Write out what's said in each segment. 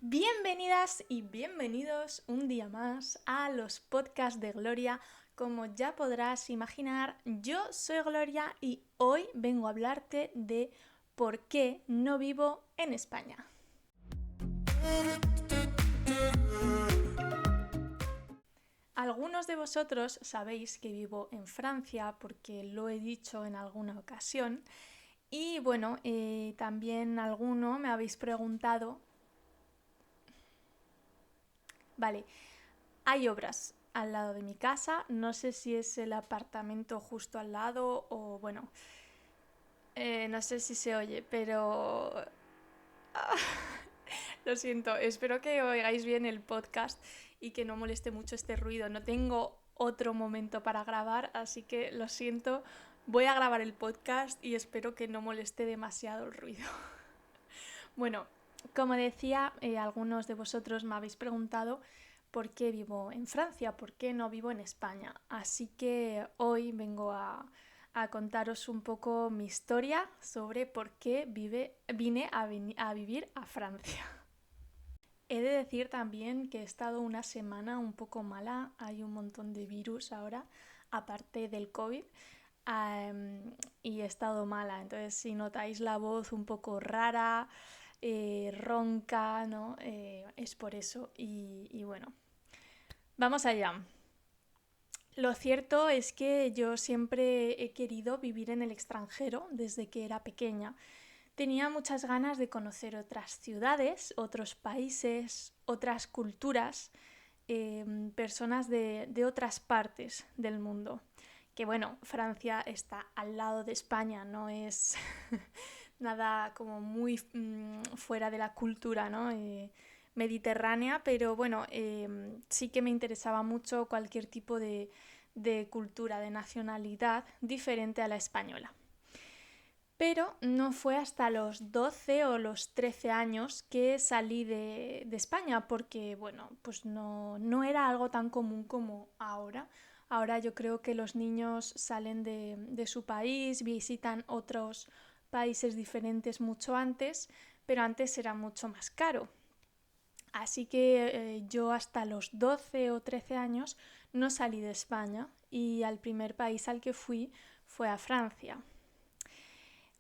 Bienvenidas y bienvenidos un día más a los podcasts de Gloria. Como ya podrás imaginar, yo soy Gloria y hoy vengo a hablarte de por qué no vivo en España. Algunos de vosotros sabéis que vivo en Francia porque lo he dicho en alguna ocasión y bueno, también alguno me habéis preguntado. Vale, hay obras al lado de mi casa, no sé si es el apartamento justo al lado o bueno, no sé si se oye, pero lo siento, espero que oigáis bien el podcast y que no moleste mucho este ruido. No tengo otro momento para grabar, así que lo siento, voy a grabar el podcast y espero que no moleste demasiado el ruido. Bueno, como decía, algunos de vosotros me habéis preguntado por qué vivo en Francia, por qué no vivo en España. Así que hoy vengo a contaros un poco mi historia sobre por qué vine a vivir a Francia. He de decir también que he estado una semana un poco mala, hay un montón de virus ahora, aparte del COVID, y he estado mala, entonces si notáis la voz un poco rara, ronca, ¿no? Es por eso y bueno, vamos allá. Lo cierto es que yo siempre he querido vivir en el extranjero desde que era pequeña. Tenía muchas ganas de conocer otras ciudades, otros países, otras culturas, personas de otras partes del mundo. Que bueno, Francia está al lado de España, no es nada como muy fuera de la cultura, ¿no? Mediterránea, pero bueno, sí que me interesaba mucho cualquier tipo de cultura, de nacionalidad diferente a la española. Pero no fue hasta los 12 o los 13 años que salí de España, porque bueno, pues no era algo tan común como ahora. Ahora yo creo que los niños salen de su país, visitan otros países diferentes mucho antes, pero antes era mucho más caro. Así que yo hasta los 12 o 13 años no salí de España y al primer país al que fui fue a Francia.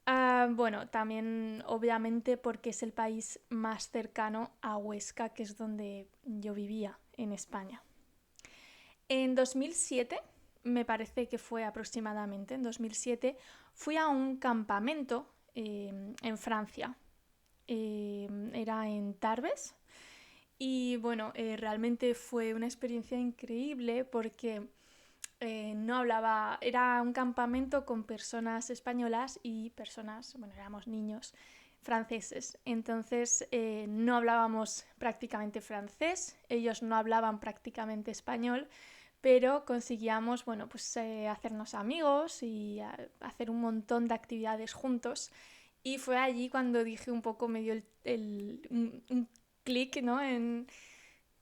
Bueno, también obviamente porque es el país más cercano a Huesca, que es donde yo vivía en España. En 2007, me parece que fue aproximadamente, en 2007, fui a un campamento en Francia. Era en Tarbes y bueno, realmente fue una experiencia increíble porque no hablaba, era un campamento con personas españolas y personas, bueno, éramos niños franceses, entonces no hablábamos prácticamente francés, ellos no hablaban prácticamente español, pero conseguíamos, bueno, pues hacernos amigos y hacer un montón de actividades juntos y fue allí cuando dije un poco, me dio un clic, ¿no? En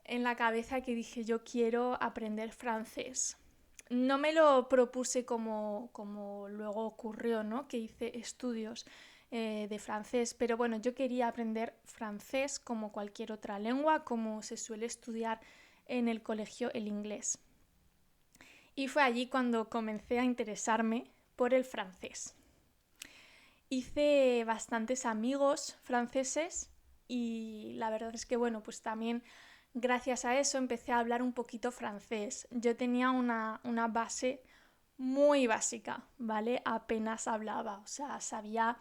la cabeza que dije yo quiero aprender francés. No me lo propuse como luego ocurrió, ¿no? Que hice estudios de francés, pero bueno, yo quería aprender francés como cualquier otra lengua, como se suele estudiar en el colegio el inglés. Y fue allí cuando comencé a interesarme por el francés. Hice bastantes amigos franceses y la verdad es que bueno, pues también gracias a eso empecé a hablar un poquito francés. Yo tenía una base muy básica, ¿vale? Apenas hablaba, o sea, sabía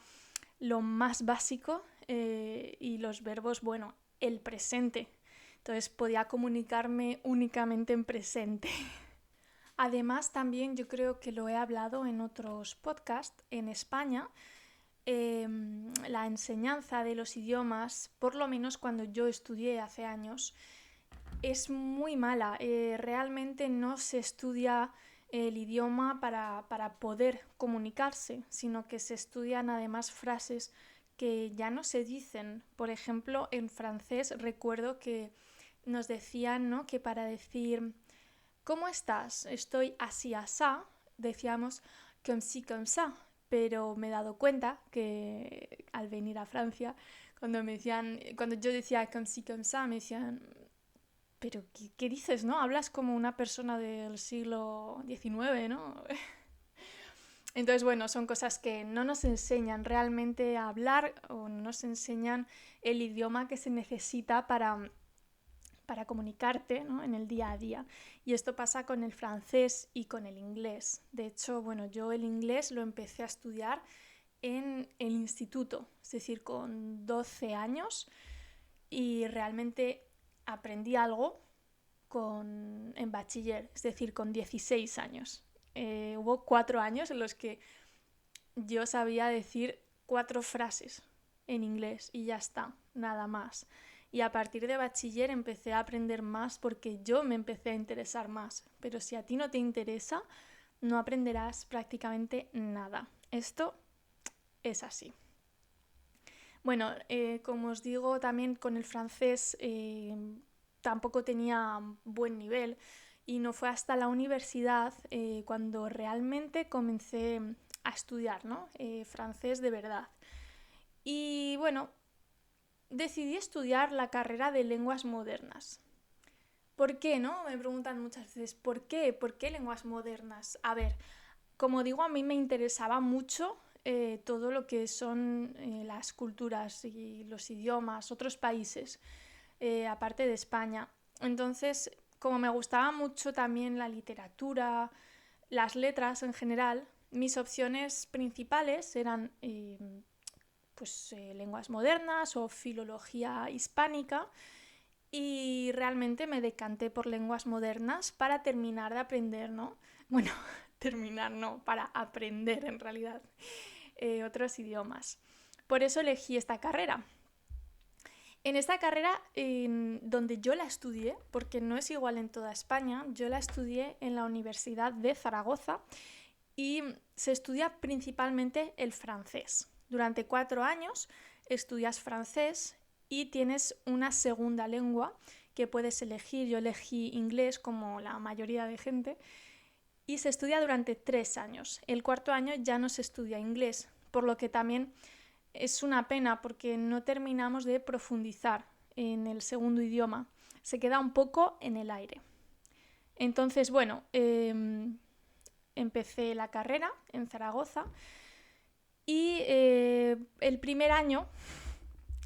lo más básico y los verbos, bueno, el presente. Entonces podía comunicarme únicamente en presente. Además, también yo creo que lo he hablado en otros podcasts, en España, la enseñanza de los idiomas, por lo menos cuando yo estudié hace años, es muy mala. Realmente no se estudia el idioma para poder comunicarse, sino que se estudian además frases que ya no se dicen. Por ejemplo, en francés recuerdo que nos decían, ¿no?, que para decir ¿cómo estás? Estoy así asá, decíamos comme si comme ça, pero me he dado cuenta que al venir a Francia, Cuando yo decía comme ci, comme ça, me decían, pero ¿qué dices, no? Hablas como una persona del siglo XIX, ¿no? Entonces, bueno, son cosas que no nos enseñan realmente a hablar o no nos enseñan el idioma que se necesita para comunicarte, ¿no? En el día a día. Y esto pasa con el francés y con el inglés. De hecho, bueno, yo el inglés lo empecé a estudiar en el instituto, es decir, con 12 años, y realmente aprendí algo en bachiller, es decir, con 16 años. Hubo 4 años en los que yo sabía decir 4 frases en inglés y ya está, nada más. Y a partir de bachiller empecé a aprender más porque yo me empecé a interesar más. Pero si a ti no te interesa, no aprenderás prácticamente nada. Esto es así. Bueno, como os digo, también con el francés tampoco tenía buen nivel y no fue hasta la universidad cuando realmente comencé a estudiar, ¿no? Francés de verdad. Y bueno, decidí estudiar la carrera de lenguas modernas. ¿Por qué, no? Me preguntan muchas veces, ¿por qué? ¿Por qué lenguas modernas? A ver, como digo, a mí me interesaba mucho todo lo que son las culturas y los idiomas, otros países, aparte de España. Entonces, como me gustaba mucho también la literatura, las letras en general, mis opciones principales eran lenguas modernas o filología hispánica, y realmente me decanté por lenguas modernas para terminar de aprender, ¿no? Bueno, terminar no, para aprender en realidad otros idiomas. Por eso elegí esta carrera. En esta carrera, donde yo la estudié, porque no es igual en toda España, yo la estudié en la Universidad de Zaragoza y se estudia principalmente el francés. Durante 4 años estudias francés y tienes una segunda lengua que puedes elegir. Yo elegí inglés como la mayoría de gente y se estudia durante 3 años. El 4.º año ya no se estudia inglés, por lo que también es una pena porque no terminamos de profundizar en el segundo idioma. Se queda un poco en el aire. Entonces, bueno, empecé la carrera en Zaragoza y el primer año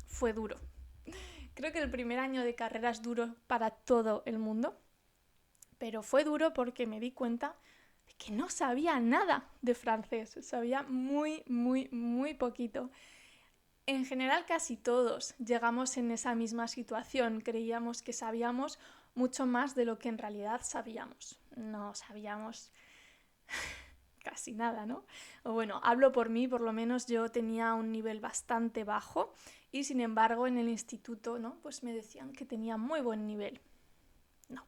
fue duro. Creo que el primer año de carrera es duro para todo el mundo, pero fue duro porque me di cuenta de que no sabía nada de francés, sabía muy, muy, muy poquito. En general casi todos llegamos en esa misma situación, creíamos que sabíamos mucho más de lo que en realidad sabíamos. No sabíamos casi nada, ¿no? O bueno, hablo por mí, por lo menos yo tenía un nivel bastante bajo y sin embargo en el instituto, ¿no? Pues me decían que tenía muy buen nivel. No.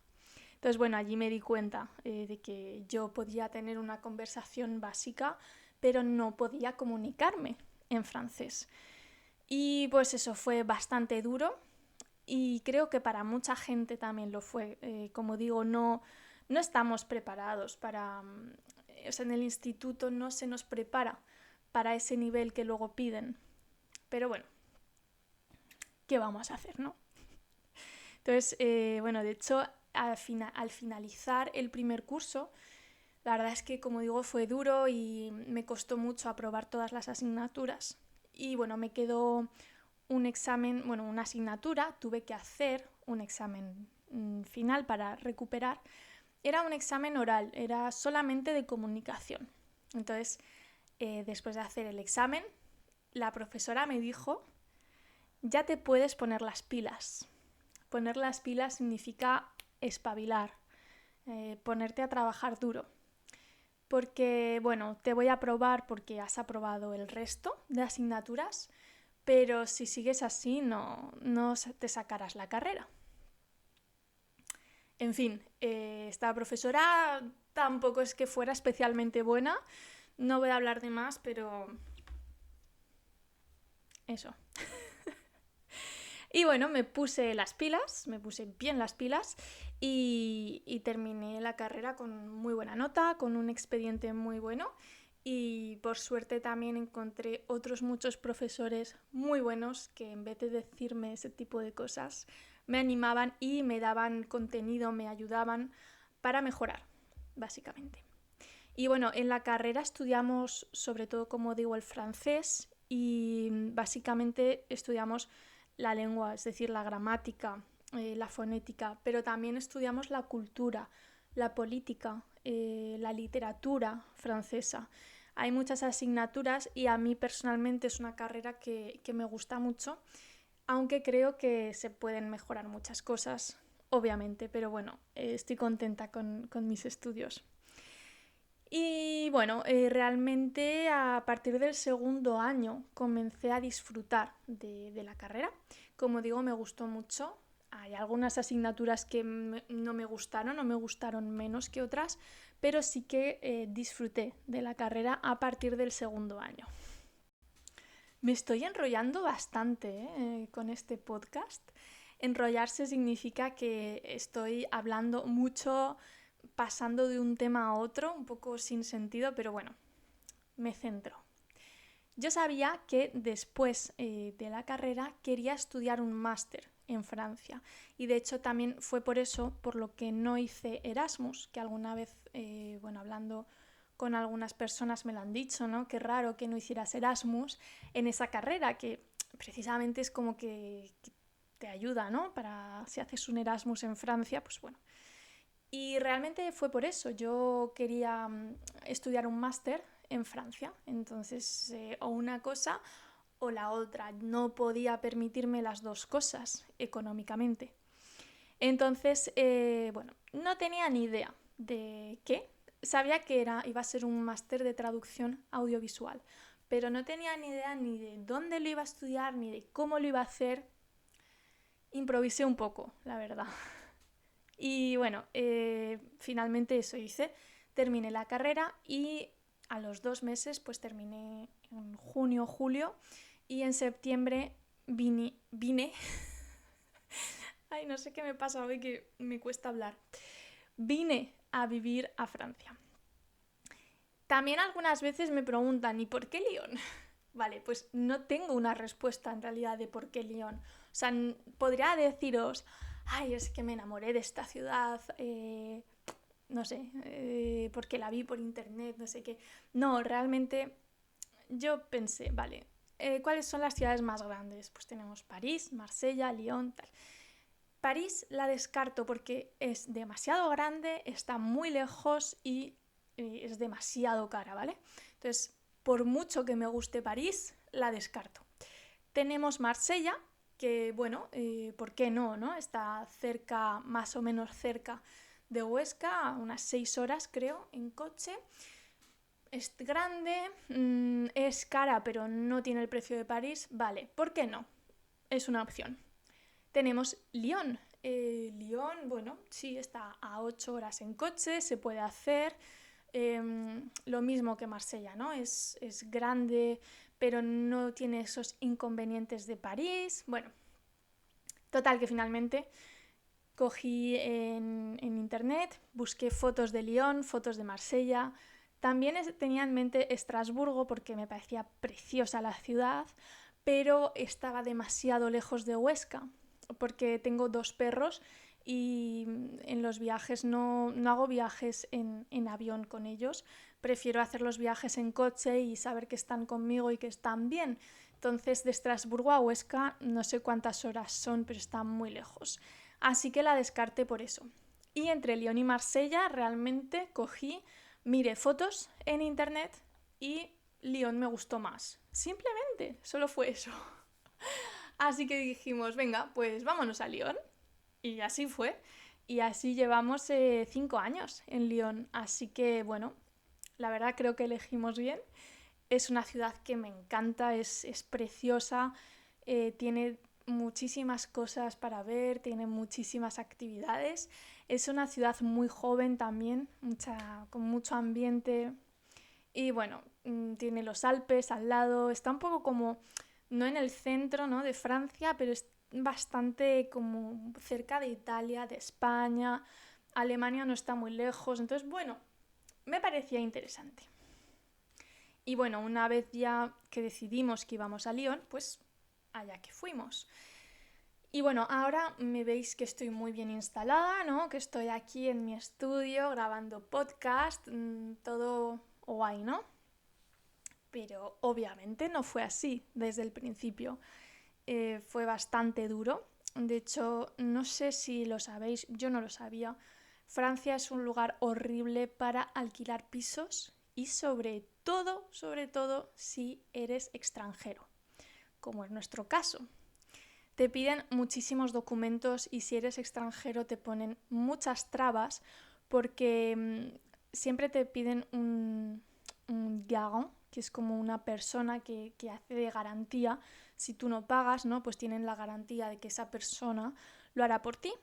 Entonces, bueno, allí me di cuenta de que yo podía tener una conversación básica, pero no podía comunicarme en francés. Y pues eso fue bastante duro y creo que para mucha gente también lo fue. Como digo, no estamos preparados para... O sea, en el instituto no se nos prepara para ese nivel que luego piden. Pero bueno, ¿qué vamos a hacer, no? Entonces, bueno, de hecho, al finalizar el primer curso, la verdad es que, como digo, fue duro y me costó mucho aprobar todas las asignaturas. Y bueno, me quedó un examen, bueno, una asignatura, tuve que hacer un examen final para recuperar. Era un examen oral, era solamente de comunicación. Entonces, después de hacer el examen, la profesora me dijo, ya te puedes poner las pilas. Poner las pilas significa espabilar, ponerte a trabajar duro. Porque, bueno, te voy a aprobar porque has aprobado el resto de asignaturas, pero si sigues así no te sacarás la carrera. En fin, esta profesora tampoco es que fuera especialmente buena, no voy a hablar de más, pero eso. Y bueno, me puse bien las pilas y terminé la carrera con muy buena nota, con un expediente muy bueno y por suerte también encontré otros muchos profesores muy buenos que en vez de decirme ese tipo de cosas me animaban y me daban contenido, me ayudaban para mejorar, básicamente. Y bueno, en la carrera estudiamos sobre todo, como digo, el francés y básicamente estudiamos la lengua, es decir, la gramática, la fonética, pero también estudiamos la cultura, la política, la literatura francesa. Hay muchas asignaturas y a mí personalmente es una carrera que me gusta mucho, aunque creo que se pueden mejorar muchas cosas, obviamente, pero bueno, estoy contenta con mis estudios. Y bueno, realmente a partir del segundo año comencé a disfrutar de la carrera. Como digo, me gustó mucho. Hay algunas asignaturas que no me gustaron menos que otras, pero sí que disfruté de la carrera a partir del segundo año. Me estoy enrollando bastante con este podcast. Enrollarse significa que estoy hablando mucho, pasando de un tema a otro, un poco sin sentido, pero bueno, me centro. Yo sabía que después de la carrera quería estudiar un máster en Francia y de hecho también fue por eso por lo que no hice Erasmus, que alguna vez, hablando con algunas personas me lo han dicho, ¿no? Qué raro que no hicieras Erasmus en esa carrera, que precisamente es como que te ayuda, ¿no? Para si haces un Erasmus en Francia, pues bueno. Y realmente fue por eso, yo quería estudiar un máster en Francia, entonces o una cosa o la otra, no podía permitirme las dos cosas económicamente. Entonces, no tenía ni idea de qué, sabía que iba a ser un máster de traducción audiovisual, pero no tenía ni idea ni de dónde lo iba a estudiar, ni de cómo lo iba a hacer. Improvisé un poco, la verdad. Y bueno, finalmente eso hice. Terminé la carrera y a los 2 meses pues terminé en junio, julio y en septiembre vine. Ay, no sé qué me pasa hoy que me cuesta hablar. Vine a vivir a Francia. También algunas veces me preguntan, ¿y por qué Lyon? Vale, pues no tengo una respuesta en realidad de por qué Lyon. O sea, podría deciros, ay, es que me enamoré de esta ciudad, no sé, porque la vi por internet, no sé qué. No, realmente yo pensé, vale, ¿cuáles son las ciudades más grandes? Pues tenemos París, Marsella, Lyon, tal. París la descarto porque es demasiado grande, está muy lejos y es demasiado cara, ¿vale? Entonces, por mucho que me guste París, la descarto. Tenemos Marsella, que bueno, ¿por qué no? Está cerca, más o menos cerca de Huesca, a unas 6 horas creo, en coche. Es grande, es cara, pero no tiene el precio de París. Vale, ¿por qué no? Es una opción. Tenemos Lyon. Lyon, bueno, sí, está a 8 horas en coche, se puede hacer. Lo mismo que Marsella, ¿no? Es grande, pero no tiene esos inconvenientes de París. Bueno, total que finalmente cogí en internet, busqué fotos de Lyon, fotos de Marsella. También tenía en mente Estrasburgo porque me parecía preciosa la ciudad, pero estaba demasiado lejos de Huesca porque tengo 2 perros y en los viajes no hago viajes en avión con ellos, prefiero hacer los viajes en coche y saber que están conmigo y que están bien. Entonces de Estrasburgo a Huesca no sé cuántas horas son, pero están muy lejos. Así que la descarté por eso. Y entre Lyon y Marsella realmente miré fotos en internet y Lyon me gustó más. Simplemente, solo fue eso. Así que dijimos, venga, pues vámonos a Lyon. Y así fue. Y así llevamos 5 años en Lyon. Así que bueno, la verdad creo que elegimos bien. Es una ciudad que me encanta, es preciosa, tiene muchísimas cosas para ver, tiene muchísimas actividades. Es una ciudad muy joven también, con mucho ambiente. Y bueno, tiene los Alpes al lado, está un poco como, no en el centro, ¿no?, de Francia, pero es bastante como cerca de Italia, de España. Alemania no está muy lejos, entonces bueno, me parecía interesante. Y bueno, una vez ya que decidimos que íbamos a Lyon, pues allá que fuimos. Y bueno, ahora me veis que estoy muy bien instalada, ¿no? Que estoy aquí en mi estudio grabando podcast, todo guay, ¿no? Pero obviamente no fue así desde el principio. Fue bastante duro. De hecho, no sé si lo sabéis, yo no lo sabía. Francia es un lugar horrible para alquilar pisos y sobre todo si eres extranjero, como es nuestro caso. Te piden muchísimos documentos y si eres extranjero te ponen muchas trabas porque siempre te piden un garant, que es como una persona que hace de garantía. Si tú no pagas, ¿no? Pues tienen la garantía de que esa persona lo hará por ti.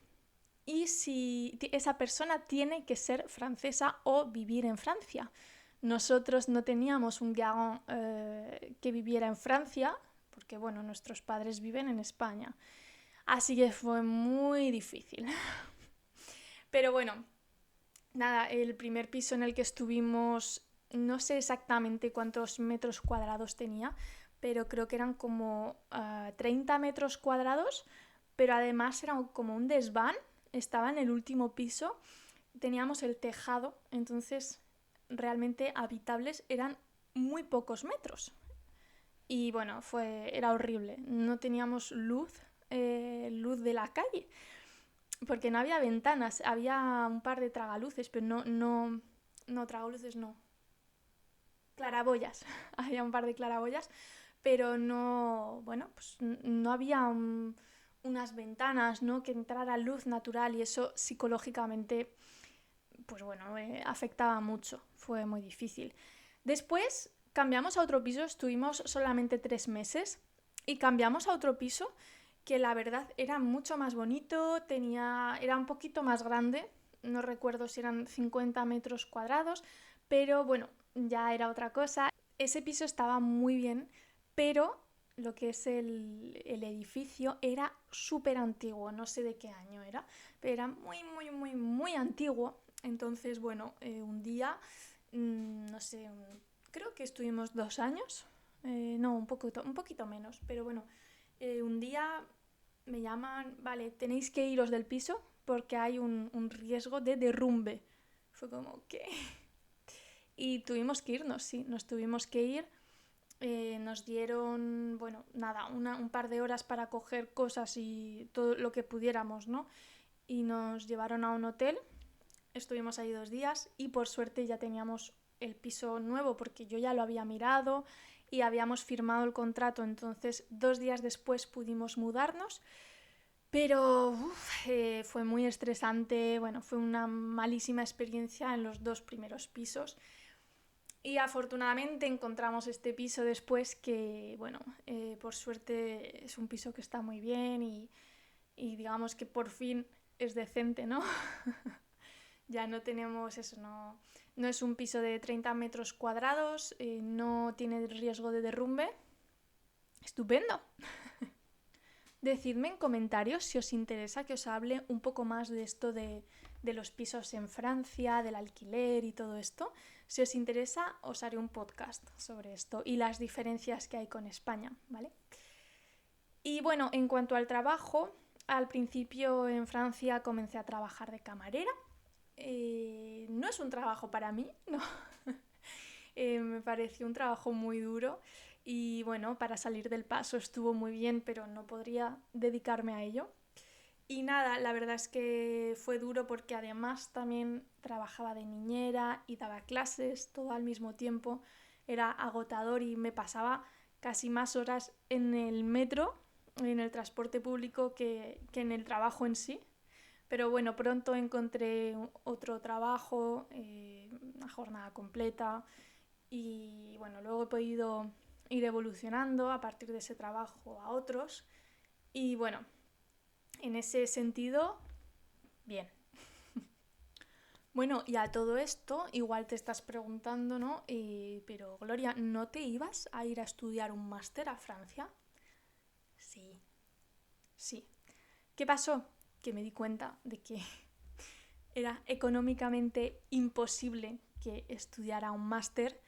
Y si esa persona tiene que ser francesa o vivir en Francia. Nosotros no teníamos un garant que viviera en Francia, porque bueno, nuestros padres viven en España. Así que fue muy difícil. Pero bueno, nada, el primer piso en el que estuvimos, no sé exactamente cuántos metros cuadrados tenía, pero creo que eran como 30 metros cuadrados, pero además era como un desván, estaba en el último piso, teníamos el tejado, entonces realmente habitables eran muy pocos metros. Y bueno, era horrible, no teníamos luz de la calle, porque no había ventanas, había un par de tragaluces, pero no tragaluces no, claraboyas, había un par de claraboyas, pero no, bueno, pues no había unas ventanas, ¿no? Que entrara luz natural y eso psicológicamente, pues bueno, afectaba mucho, fue muy difícil. Después cambiamos a otro piso, estuvimos solamente 3 meses y cambiamos a otro piso que la verdad era mucho más bonito, era un poquito más grande, no recuerdo si eran 50 metros cuadrados, pero bueno, ya era otra cosa. Ese piso estaba muy bien, pero lo que es el edificio era súper antiguo, no sé de qué año era, pero era muy antiguo. Entonces, bueno, un día, no sé, creo que estuvimos 2 años, no, un poquito menos, pero bueno, un día me llaman, vale, tenéis que iros del piso porque hay un riesgo de derrumbe. Fue como, ¿qué? Y tuvimos que irnos, sí, nos tuvimos que ir. Nos dieron, bueno, nada, un par de horas para coger cosas y todo lo que pudiéramos, ¿no? Y nos llevaron a un hotel. Estuvimos ahí 2 días y por suerte ya teníamos el piso nuevo porque yo ya lo había mirado y habíamos firmado el contrato, entonces 2 días después pudimos mudarnos, pero fue muy estresante, bueno, fue una malísima experiencia en los 2 primeros pisos y afortunadamente encontramos este piso después que, bueno, por suerte es un piso que está muy bien y digamos que por fin es decente, ¿no? Ya no tenemos eso, no es un piso de 30 metros cuadrados, no tiene riesgo de derrumbe. Estupendo. Decidme en comentarios si os interesa que os hable un poco más de esto de los pisos en Francia, del alquiler y todo esto. Si os interesa, os haré un podcast sobre esto y las diferencias que hay con España, ¿vale? Y bueno, en cuanto al trabajo, al principio en Francia comencé a trabajar de camarera. No es un trabajo para mí, no. Me pareció un trabajo muy duro y bueno, para salir del paso estuvo muy bien, pero no podría dedicarme a ello. Y nada, la verdad es que fue duro porque además también trabajaba de niñera y daba clases todo al mismo tiempo. Era agotador y me pasaba casi más horas en el metro, en el transporte público, que en el trabajo en sí. Pero bueno, pronto encontré otro trabajo, una jornada completa y bueno, luego he podido ir evolucionando a partir de ese trabajo a otros y bueno, en ese sentido, bien. Bueno, y a todo esto, igual te estás preguntando, ¿no? Pero Gloria, ¿no te ibas a ir a estudiar un máster a Francia? Sí, sí. ¿Qué pasó? Que me di cuenta de que era económicamente imposible que estudiara un máster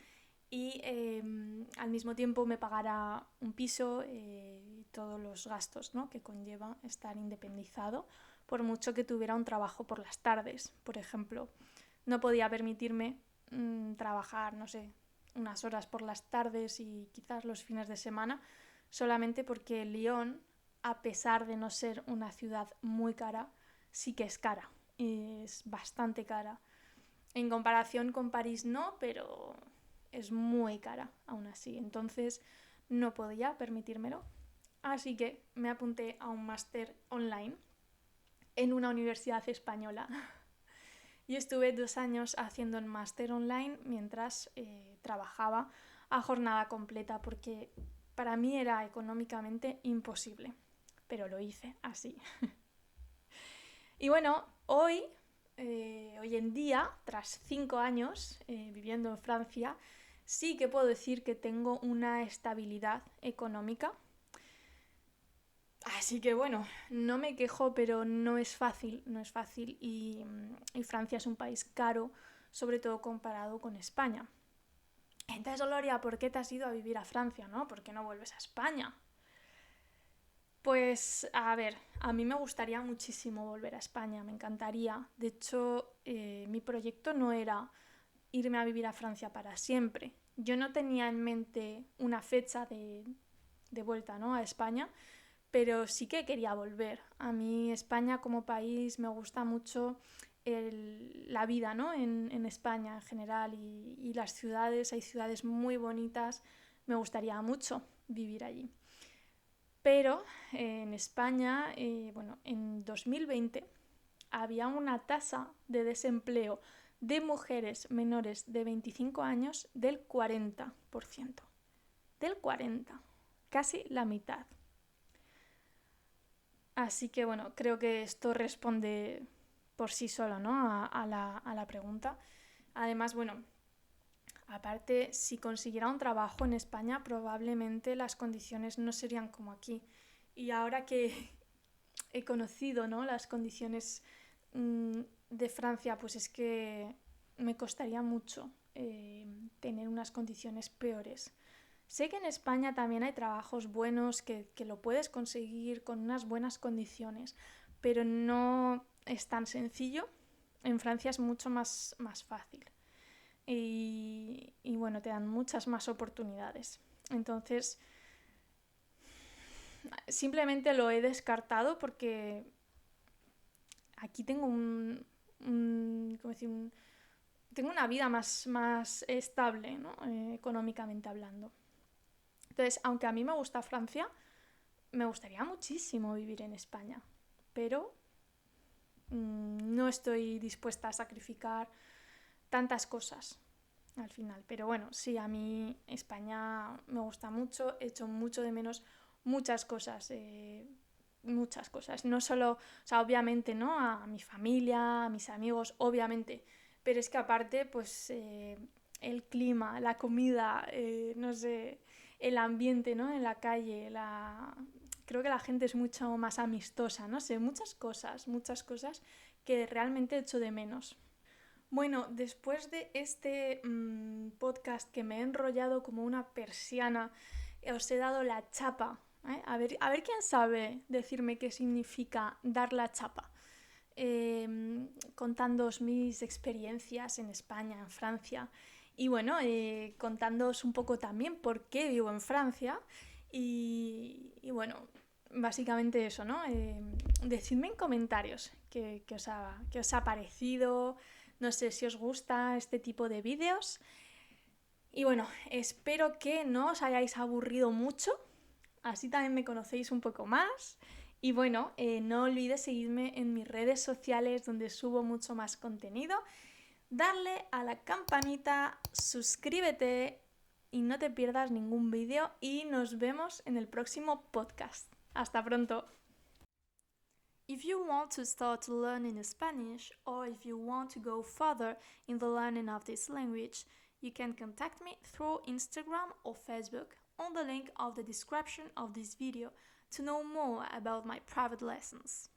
y al mismo tiempo me pagara un piso y todos los gastos, ¿no?, que conlleva estar independizado, por mucho que tuviera un trabajo por las tardes. Por ejemplo, no podía permitirme trabajar, no sé, unas horas por las tardes y quizás los fines de semana, solamente porque Lyon, a pesar de no ser una ciudad muy cara, sí que es cara, es bastante cara. En comparación con París no, pero es muy cara aún así. Entonces no podía permitírmelo. Así que me apunté a un máster online en una universidad española. Y estuve 2 años haciendo el máster online mientras trabajaba a jornada completa, porque para mí era económicamente imposible. Pero lo hice así. Y bueno, hoy en día, tras 5 años viviendo en Francia, sí que puedo decir que tengo una estabilidad económica. Así que bueno, no me quejo, pero no es fácil, no es fácil y Francia es un país caro, sobre todo comparado con España. Entonces, Gloria, ¿por qué te has ido a vivir a Francia, no? ¿Por qué no vuelves a España? Pues a ver, a mí me gustaría muchísimo volver a España, me encantaría. De hecho, mi proyecto no era irme a vivir a Francia para siempre. Yo no tenía en mente una fecha de vuelta, ¿no?, a España, pero sí que quería volver. A mí España como país me gusta mucho la vida, ¿no?, en España en general y las ciudades, hay ciudades muy bonitas, me gustaría mucho vivir allí. Pero en España, bueno, en 2020 había una tasa de desempleo de mujeres menores de 25 años del 40%. Del 40%, casi la mitad. Así que bueno, creo que esto responde por sí solo, ¿no?, a la pregunta. Además, bueno, aparte, si consiguiera un trabajo en España, probablemente las condiciones no serían como aquí. Y ahora que he conocido, ¿no?, las condiciones de Francia, pues es que me costaría mucho tener unas condiciones peores. Sé que en España también hay trabajos buenos que lo puedes conseguir con unas buenas condiciones, pero no es tan sencillo. En Francia es mucho más fácil y bueno, te dan muchas más oportunidades. Entonces, simplemente lo he descartado porque aquí tengo ¿cómo decir? Tengo una vida más estable, ¿no?, económicamente hablando. Entonces, aunque a mí me gusta Francia, me gustaría muchísimo vivir en España, pero no estoy dispuesta a sacrificar tantas cosas al final. Pero bueno, sí, a mí España me gusta mucho, he hecho mucho de menos muchas cosas, muchas cosas. No solo, o sea, obviamente, ¿no?, a mi familia, a mis amigos, obviamente, pero es que aparte, pues el clima, la comida, no sé, el ambiente, ¿no?, en la calle, creo que la gente es mucho más amistosa, no sé, muchas cosas que realmente echo de menos. Bueno, después de este podcast que me he enrollado como una persiana, os he dado la chapa. A ver quién sabe decirme qué significa dar la chapa. Contándoos mis experiencias en España, en Francia. Y bueno, contándoos un poco también por qué vivo en Francia. Y bueno, básicamente eso, ¿no? Decidme en comentarios qué os ha parecido. No sé si os gusta este tipo de vídeos. Y bueno, espero que no os hayáis aburrido mucho. Así también me conocéis un poco más. Y bueno, no olvides seguirme en mis redes sociales donde subo mucho más contenido. Darle a la campanita, suscríbete y no te pierdas ningún vídeo. Y nos vemos en el próximo podcast. Hasta pronto. If you want to start learning Spanish or if you want to go further in the learning of this language, you can contact me through Instagram or Facebook on the link of the description of this video to know more about my private lessons.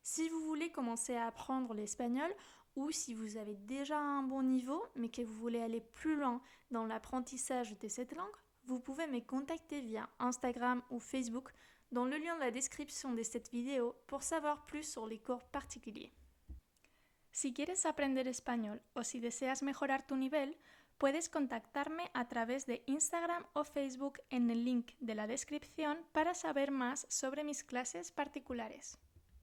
Si vous voulez commencer à apprendre l'espagnol ou si vous avez déjà un bon niveau mais que vous voulez aller plus loin dans l'apprentissage de cette langue, vous pouvez me contacter via Instagram ou Facebook dans le lien de la description de cette vidéo pour savoir plus sur les cours particuliers. Si quieres aprender español o si deseas mejorar tu nivel, puedes contactarme a través de Instagram o Facebook en el link de la descripción para saber más sobre mis clases particulares.